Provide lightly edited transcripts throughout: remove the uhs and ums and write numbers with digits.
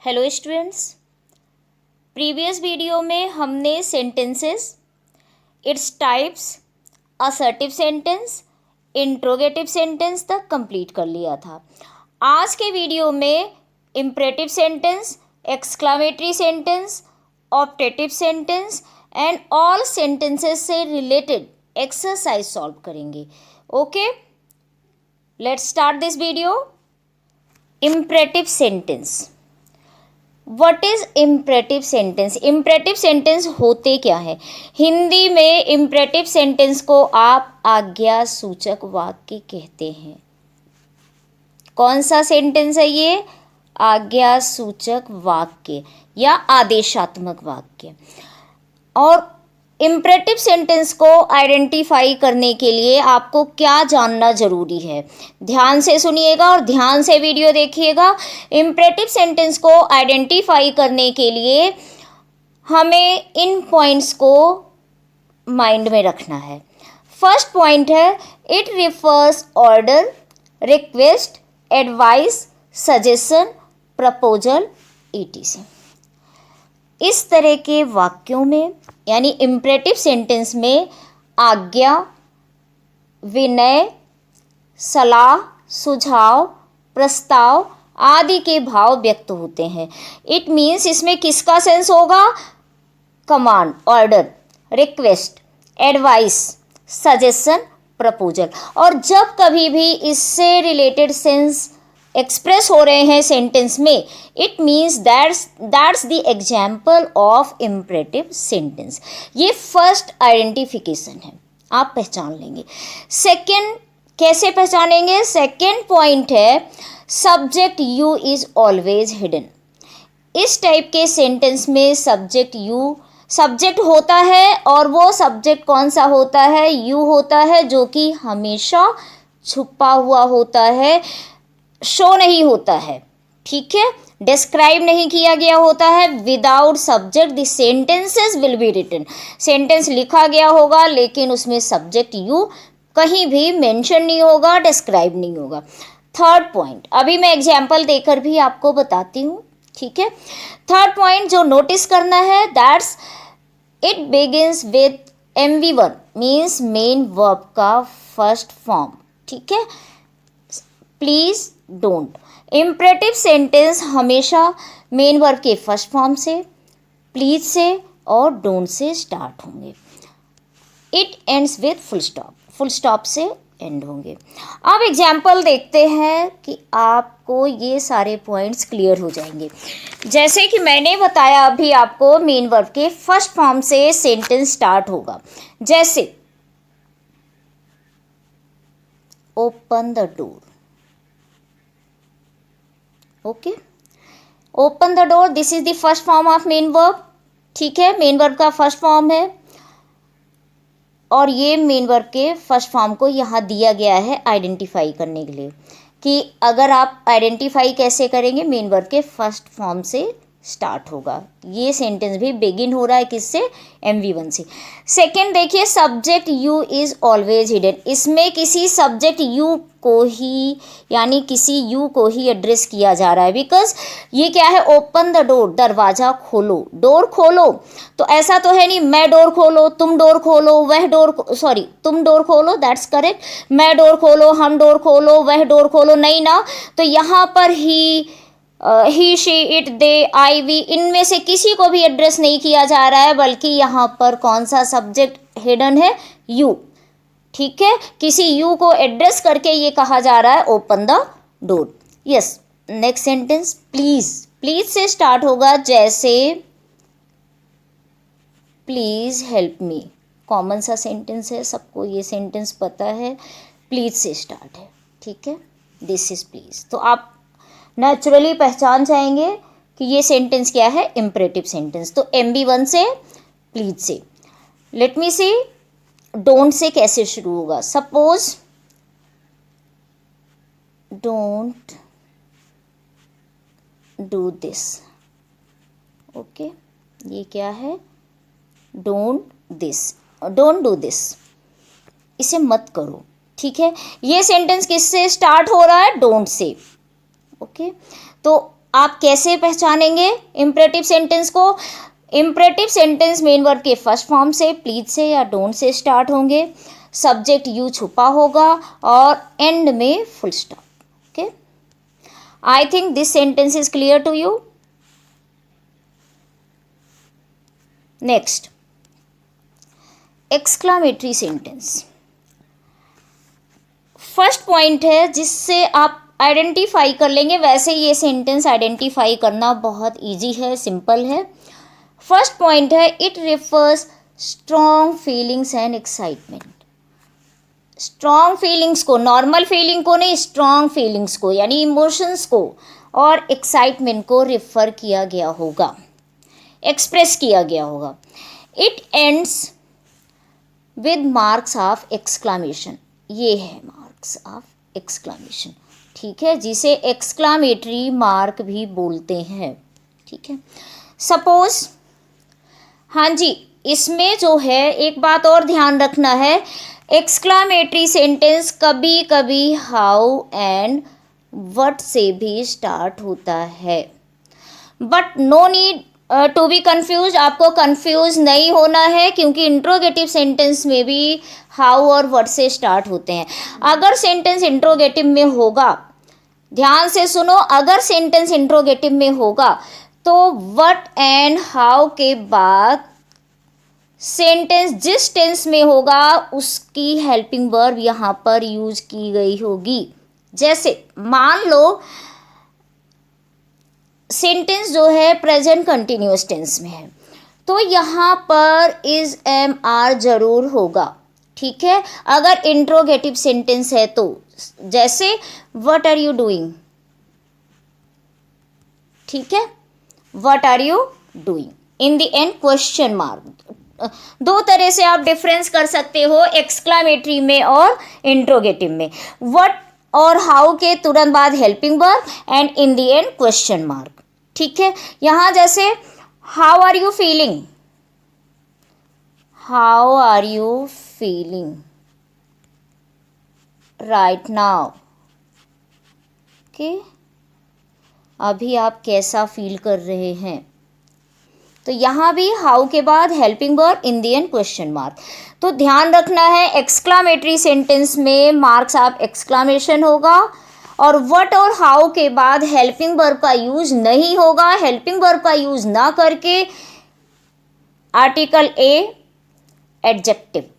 Hello students, previous video में हमने sentences, its types, assertive sentence, interrogative sentence तक complete कर लिया था। आज के वीडियो में imperative sentence, exclamatory sentence, optative sentence and all sentences से रिलेटेड एक्सरसाइज सॉल्व करेंगे। Okay, let's start this video. Imperative sentence. What is imperative sentence? Imperative sentence होते क्या है? हिंदी में इम्परेटिव सेंटेंस को आप आज्ञा सूचक वाक्य कहते हैं। कौन सा सेंटेंस है ये? आज्ञा सूचक वाक्य या आदेशात्मक वाक्य। और इम्परेटिव सेंटेंस को आइडेंटिफाई करने के लिए आपको क्या जानना जरूरी है? ध्यान से सुनिएगा और ध्यान से वीडियो देखिएगा। इम्परेटिव सेंटेंस को आइडेंटिफाई करने के लिए हमें इन पॉइंट्स को माइंड में रखना है। फर्स्ट पॉइंट है, it refers order, request, advice, suggestion, proposal etc। इस तरह के वाक्यों में यानी इम्परेटिव सेंटेंस में आज्ञा, विनय, सलाह, सुझाव, प्रस्ताव आदि के भाव व्यक्त होते हैं। इट मीन्स इसमें किसका सेंस होगा? Command, order, request, advice, suggestion, proposal. और जब कभी भी इससे रिलेटेड सेंस एक्सप्रेस हो रहे हैं सेंटेंस में, it means that's the example of imperative sentence. ये फर्स्ट आइडेंटिफिकेशन है, आप पहचान लेंगे। सेकेंड, कैसे पहचानेंगे? सेकेंड पॉइंट है, subject you is always hidden. इस टाइप के सेंटेंस में सब्जेक्ट होता है और वो सब्जेक्ट कौन सा होता है? यू होता है, जो कि हमेशा छुपा हुआ होता है, शो नहीं होता है। ठीक है, डिस्क्राइब नहीं किया गया होता है। Without subject the sentences will be written. Sentence लिखा गया होगा लेकिन उसमें सब्जेक्ट यू कहीं भी मेंशन नहीं होगा, डिस्क्राइब नहीं होगा। थर्ड पॉइंट, अभी मैं एग्जाम्पल देकर भी आपको बताती हूँ। ठीक है, थर्ड पॉइंट जो नोटिस करना है, that's it begins with MV1 means main verb का फर्स्ट फॉर्म। ठीक है, प्लीज डोंट। इम्परेटिव सेंटेंस हमेशा मेन वर्ब के फर्स्ट फॉर्म से, प्लीज से और डोंट से स्टार्ट होंगे। It ends with full stop, full stop से एंड होंगे। अब एग्जाम्पल देखते हैं कि आपको ये सारे पॉइंट्स क्लियर हो जाएंगे। जैसे कि मैंने बताया अभी आपको, मेन वर्ब के फर्स्ट फॉर्म से सेंटेंस स्टार्ट होगा। जैसे open the door. Okay, open the door, this is the first form of main verb. ठीक है, मेन वर्ब का फर्स्ट फॉर्म है और ये मेन वर्ब के फर्स्ट फॉर्म को यहाँ दिया गया है आइडेंटिफाई करने के लिए कि अगर आप आइडेंटिफाई कैसे करेंगे, मेन वर्ब के फर्स्ट फॉर्म से स्टार्ट होगा। ये सेंटेंस भी बिगिन हो रहा है किससे? MV1 से। सेकेंड देखिए, subject you is always hidden. इसमें किसी सब्जेक्ट यू को ही यानी किसी यू को ही एड्रेस किया जा रहा है, बिकॉज ये क्या है? ओपन द डोर, दरवाजा खोलो, डोर खोलो। तो ऐसा तो है नहीं मैं डोर खोलो, तुम डोर खोलो, वह डोर, सॉरी तुम डोर खोलो, दैट्स करेक्ट। मैं डोर खोलो, हम डोर खोलो, वह डोर खोलो, नहीं ना। तो यहाँ पर he she it they I we, इनमें से किसी को भी एड्रेस नहीं किया जा रहा है, बल्कि यहाँ पर कौन सा सब्जेक्ट हिडन है? यू। ठीक है, किसी यू को एड्रेस करके ये कहा जा रहा है open the door. Yes, next sentence please. Please से स्टार्ट होगा, जैसे प्लीज हेल्प मी। कॉमन सा सेंटेंस है, सबको ये सेंटेंस पता है, प्लीज से स्टार्ट है। ठीक है, दिस इज प्लीज। तो आप नेचुरली पहचान जाएंगे कि ये सेंटेंस क्या है? Imperative sentence. तो MV1 से, प्लीज से। Let me C, don't say कैसे शुरू होगा? Suppose don't do this. Okay, ये क्या है? डोंट डू दिस, इसे मत करो। ठीक है, ये सेंटेंस किससे स्टार्ट हो रहा है? Don't say. ओके, तो आप कैसे पहचानेंगे इम्परेटिव सेंटेंस को? इम्परेटिव सेंटेंस मेन वर्ब के फर्स्ट फॉर्म से, प्लीज से या डोंट से स्टार्ट होंगे, सब्जेक्ट यू छुपा होगा और एंड में full stop. Okay, I think this sentence is clear to you. Next, exclamatory sentence. First point है जिससे आप आइडेंटिफाई कर लेंगे. वैसे ये सेंटेंस आइडेंटिफाई करना बहुत इजी है, सिंपल है. फर्स्ट पॉइंट है, it refers strong feelings and excitement. Strong feelings को, नॉर्मल फीलिंग को नहीं, स्ट्रॉन्ग फीलिंग्स को यानी इमोशंस को और एक्साइटमेंट को रिफर किया गया होगा, एक्सप्रेस किया गया होगा. It ends with marks of exclamation. ये है मार्क्स ऑफ एक्सक्लामेशन, ठीक है, जिसे एक्सक्लामेटरी मार्क भी बोलते हैं. ठीक है, सपोज, हाँ जी, इसमें जो है एक बात और ध्यान रखना है, एक्सक्लामेटरी सेंटेंस कभी कभी हाउ एंड व्हाट से भी स्टार्ट होता है. But no need to be confuse. आपको कंफ्यूज नहीं होना है क्योंकि इंट्रोगेटिव सेंटेंस में भी हाउ और व्हाट से स्टार्ट होते हैं. अगर सेंटेंस इंट्रोगेटिव में होगा, ध्यान से सुनो, अगर सेंटेंस इंट्रोगेटिव में होगा तो व्हाट एंड हाउ के बाद सेंटेंस जिस टेंस में होगा उसकी हेल्पिंग वर्ब यहाँ पर यूज की गई होगी. जैसे मान लो सेंटेंस जो है प्रेजेंट कंटिन्यूअस टेंस में है तो यहाँ पर इज एम आर जरूर होगा. ठीक है, अगर इंट्रोगेटिव सेंटेंस है तो, जैसे व्हाट आर यू डूइंग. ठीक है, what are you doing, in the end question mark. दो तरह से आप डिफरेंस कर सकते हो एक्सक्लामेटरी में और इंट्रोगेटिव में. व्हाट और हाउ के तुरंत बाद helping verb and in the end question mark. ठीक है, यहां जैसे how are you feeling, how are you feeling right now. Okay, अभी आप कैसा फील कर रहे हैं. तो यहाँ भी हाउ के बाद helping verb in the end question mark. तो ध्यान रखना है एक्सक्लामेटरी सेंटेंस में मार्क्स ऑफ एक्सक्लामेशन होगा और व्हाट और हाउ के बाद हेल्पिंग वर्ब का यूज नहीं होगा. हेल्पिंग वर्ब का यूज ना करके आर्टिकल ए एडजेक्टिव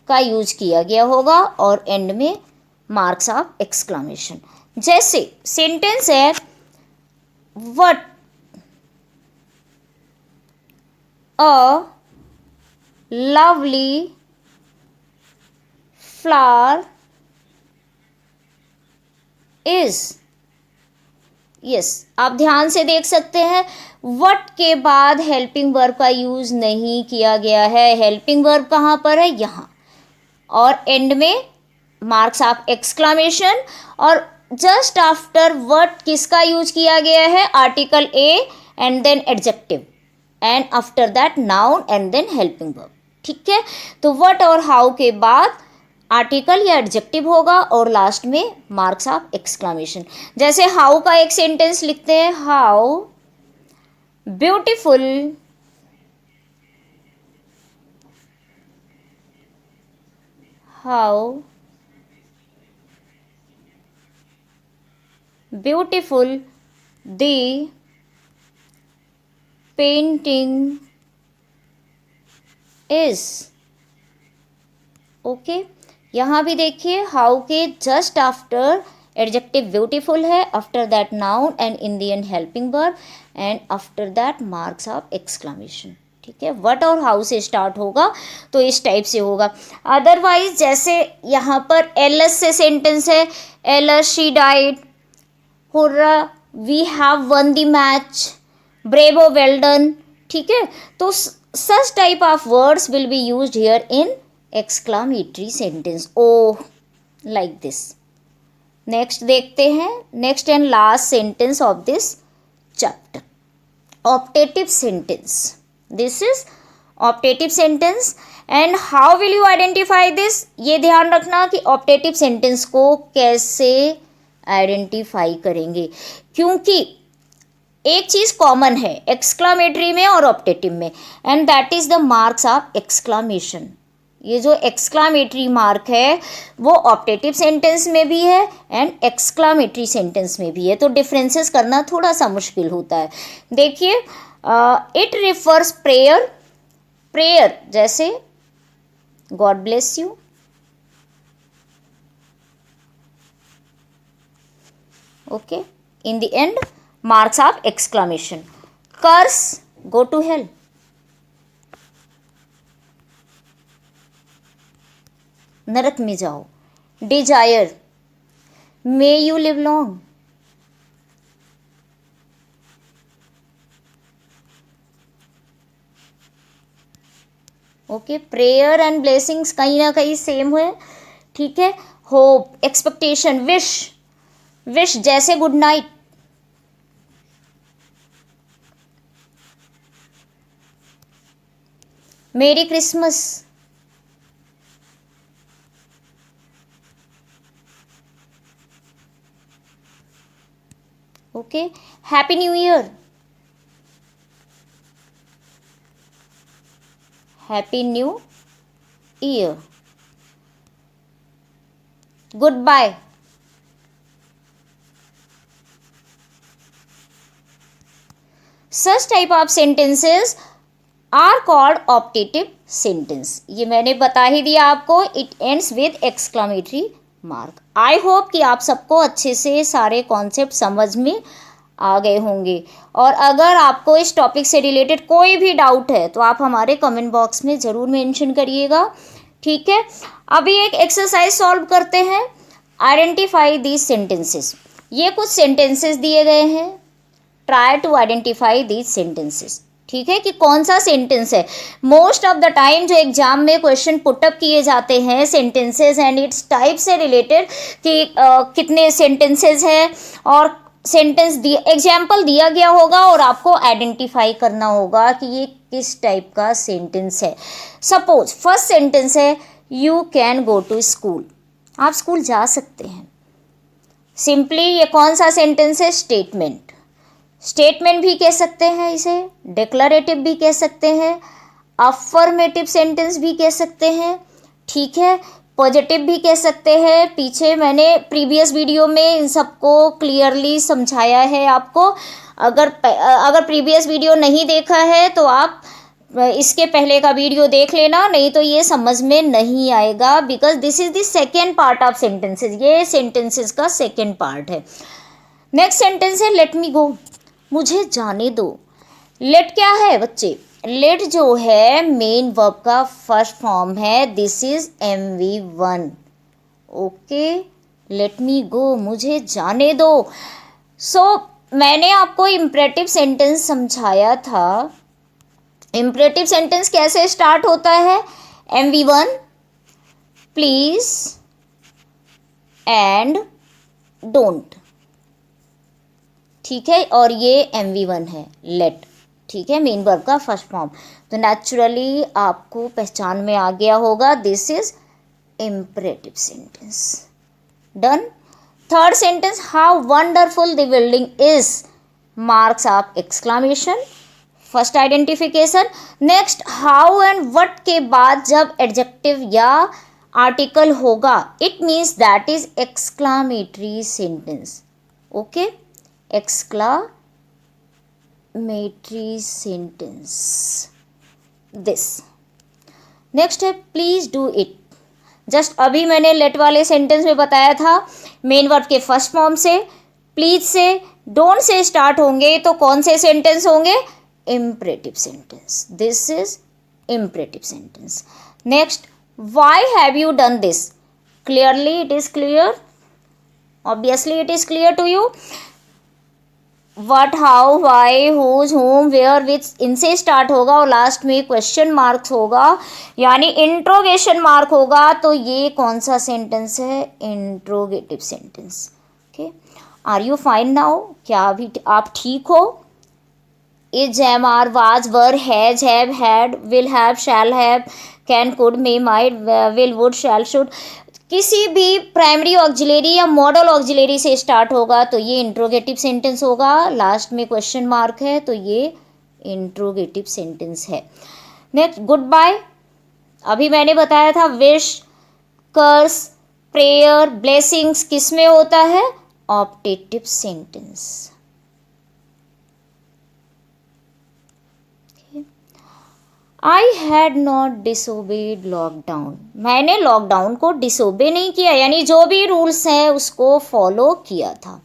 का यूज किया गया होगा और एंड में मार्क्स ऑफ एक्सक्लामेशन. जैसे सेंटेंस है what a lovely flower is. Yes, आप ध्यान से देख सकते हैं व्हाट के बाद हेल्पिंग वर्ब का यूज नहीं किया गया है. हेल्पिंग वर्ब कहाँ पर है, यहाँ, और एंड में मार्क्स ऑफ एक्सक्लामेशन और जस्ट आफ्टर व्हाट किसका यूज किया गया है, article A and then adjective and after that noun and then helping verb. ठीक है, तो व्हाट और हाउ के बाद आर्टिकल या एडजेक्टिव होगा और लास्ट में मार्क्स ऑफ एक्सक्लामेशन. जैसे हाउ का एक सेंटेंस लिखते हैं, how beautiful how beautiful the painting is. Okay, यहाँ भी देखिए हाउ के जस्ट आफ्टर एडजेक्टिव ब्यूटीफुल है, after that noun and in the and helping verb and after that marks of exclamation. ठीक है, व्हाट और हाउ से स्टार्ट होगा तो इस टाइप से होगा. अदरवाइज जैसे यहाँ पर एलएस से सेंटेंस है, alas she died, hurrah we have won the match, bravo well done. ठीक है, तो such type of words will be used here in exclamatory sentence. Oh, like this. Next देखते हैं, next and last sentence of this chapter, optative sentence. This is optative sentence. And how will you identify this, ये ध्यान रखना कि optative sentence को कैसे identify करेंगे, क्योंकि एक चीज कॉमन है एक्सक्लामेटरी में और ऑप्टेटिव में, and that is the marks of exclamation. ये जो एक्सक्लामेटरी मार्क है वो ऑप्टेटिव सेंटेंस में भी है एंड एक्सक्लामेटरी सेंटेंस में भी है, तो डिफरेंसेस करना थोड़ा सा मुश्किल होता है। देखिए, इट रिफर्स प्रेयर, प्रेयर जैसे God bless you, okay, in the end marks of exclamation. Curse, go to hell. नरक में जाओ। Desire, may you live long. Okay, prayer and blessings कहीं ना कहीं सेम है, ठीक है। होप, एक्सपेक्टेशन, विश, विश जैसे good night. Merry Christmas, okay. Happy new year, happy new year. Goodbye, such type of sentences are called optative sentence. ये मैंने बता ही दिया आपको, it ends with exclamatory mark. I hope कि आप सबको अच्छे से सारे कॉन्सेप्ट समझ में आ गए होंगे, और अगर आपको इस टॉपिक से रिलेटेड कोई भी डाउट है तो आप हमारे कमेंट बॉक्स में ज़रूर मेंशन करिएगा, ठीक है। अभी एक एक्सरसाइज सॉल्व करते हैं। आइडेंटिफाई दीज सेंटेंसेस, ये कुछ सेंटेंसेस दिए गए हैं, try to identify these sentences, ठीक है, कि कौन सा सेंटेंस है। मोस्ट ऑफ द टाइम जो एग्जाम में क्वेश्चन पुटअप किए जाते हैं सेंटेंसेस एंड इट्स टाइप से रिलेटेड, कि कितने सेंटेंसेस हैं और सेंटेंस दिया, एग्जाम्पल दिया गया होगा और आपको आइडेंटिफाई करना होगा कि ये किस टाइप का सेंटेंस है। सपोज फर्स्ट सेंटेंस है you can go to school, आप स्कूल जा सकते हैं। सिंपली ये कौन सा सेंटेंस है, स्टेटमेंट। स्टेटमेंट भी कह सकते हैं इसे, डिक्लेरेटिव भी कह सकते हैं, अफर्मेटिव सेंटेंस भी कह सकते हैं, ठीक है, पॉजिटिव भी कह सकते हैं। पीछे मैंने प्रीवियस वीडियो में इन सबको क्लियरली समझाया है आपको। अगर प्रीवियस वीडियो नहीं देखा है तो आप इसके पहले का वीडियो देख लेना, नहीं तो ये समझ में नहीं आएगा, because this is the second part of sentences, ये सेंटेंसेस का सेकेंड पार्ट है। नेक्स्ट सेंटेंस है लेट मी गो, मुझे जाने दो। लेट क्या है बच्चे, लेट जो है मेन वर्ब का फर्स्ट फॉर्म है, this is MV1, okay. Let me go, मुझे जाने दो। सो मैंने आपको इम्परेटिव सेंटेंस समझाया था। इम्परेटिव सेंटेंस कैसे स्टार्ट होता है, MV1 प्लीज एंड डोंट, ठीक है, और ये MV1 है लेट, ठीक है, मेन वर्ब का फर्स्ट फॉर्म। तो नेचुरली आपको पहचान में आ गया होगा, this is imperative sentence. Done. Third sentence, how wonderful the building is, marks of exclamation, first identification. Next, how and what के बाद जब एडजेक्टिव या आर्टिकल होगा, it means that is exclamatory sentence, okay, exclamatory sentence this. Next है please do it, just अभी मैंने late वाले sentence में बताया था, मेन वर्ब के फर्स्ट फॉर्म से, प्लीज से, डोंट से स्टार्ट होंगे तो कौन से सेंटेंस होंगे, imperative sentence, this is imperative sentence. Next, why have you done this, clearly it is clear, obviously it is clear to you. what, how, why, whose, whom, where, which, इनसे start होगा और last में question marks होगा, यानी interrogation mark होगा, तो ये कौन सा सेंटेंस है, interrogative sentence, okay. Are you fine now, क्या अभी आप ठीक हो, is, am, are, was, were, has, have, had, will have, shall have, can, could, may, might, will, would, shall, should, किसी भी प्राइमरी ऑक्सिलरी या मॉडल ऑक्सिलरी से start होगा तो ये इंट्रोगेटिव सेंटेंस होगा। लास्ट में क्वेश्चन मार्क है तो ये इंट्रोगेटिव सेंटेंस है। Next, goodbye. अभी मैंने बताया था विश, कर्स, प्रेयर, ब्लेसिंग्स किस में होता है? Optative sentence. I had not disobeyed lockdown, मैंने लॉकडाउन को डिसोबे नहीं किया, यानी जो भी रूल्स हैं उसको फॉलो किया था।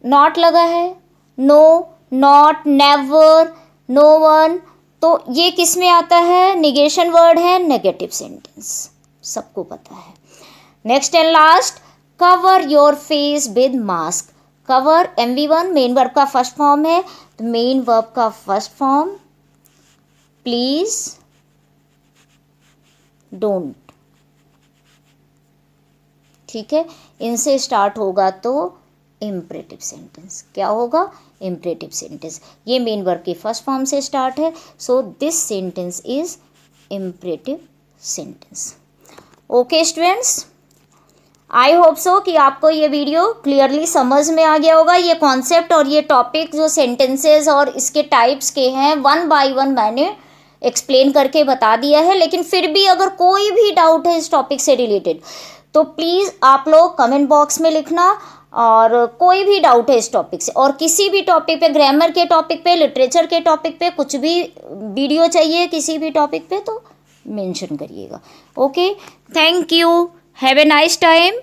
नॉट लगा है, no, not, never, no one, तो ये किस में आता है? निगेशन वर्ड है, नेगेटिव सेंटेंस, सबको पता है। Next and last, cover your face with mask. Cover MV1 main verb का फर्स्ट फॉर्म है, तो मेन वर्ब का फर्स्ट फॉर्म प्लीज, डोंट, ठीक है, इनसे स्टार्ट होगा तो इम्परेटिव सेंटेंस। क्या होगा? Imperative sentence. ये मेन वर्ब के फर्स्ट फॉर्म से स्टार्ट है, so this sentence is imperative sentence. Okay students, I hope so कि आपको ये वीडियो क्लियरली समझ में आ गया होगा। ये कॉन्सेप्ट और ये टॉपिक जो सेंटेंसेस और इसके टाइप्स के हैं, वन बाय वन मैंने एक्सप्लेन करके बता दिया है। लेकिन फिर भी अगर कोई भी डाउट है इस टॉपिक से रिलेटेड तो प्लीज़ आप लोग कमेंट बॉक्स में लिखना, और कोई भी डाउट है इस टॉपिक से और किसी भी टॉपिक पे, ग्रामर के टॉपिक पे, लिटरेचर के टॉपिक पे, कुछ भी वीडियो चाहिए किसी भी टॉपिक पे तो मेंशन करिएगा। Okay, thank you, have a nice time.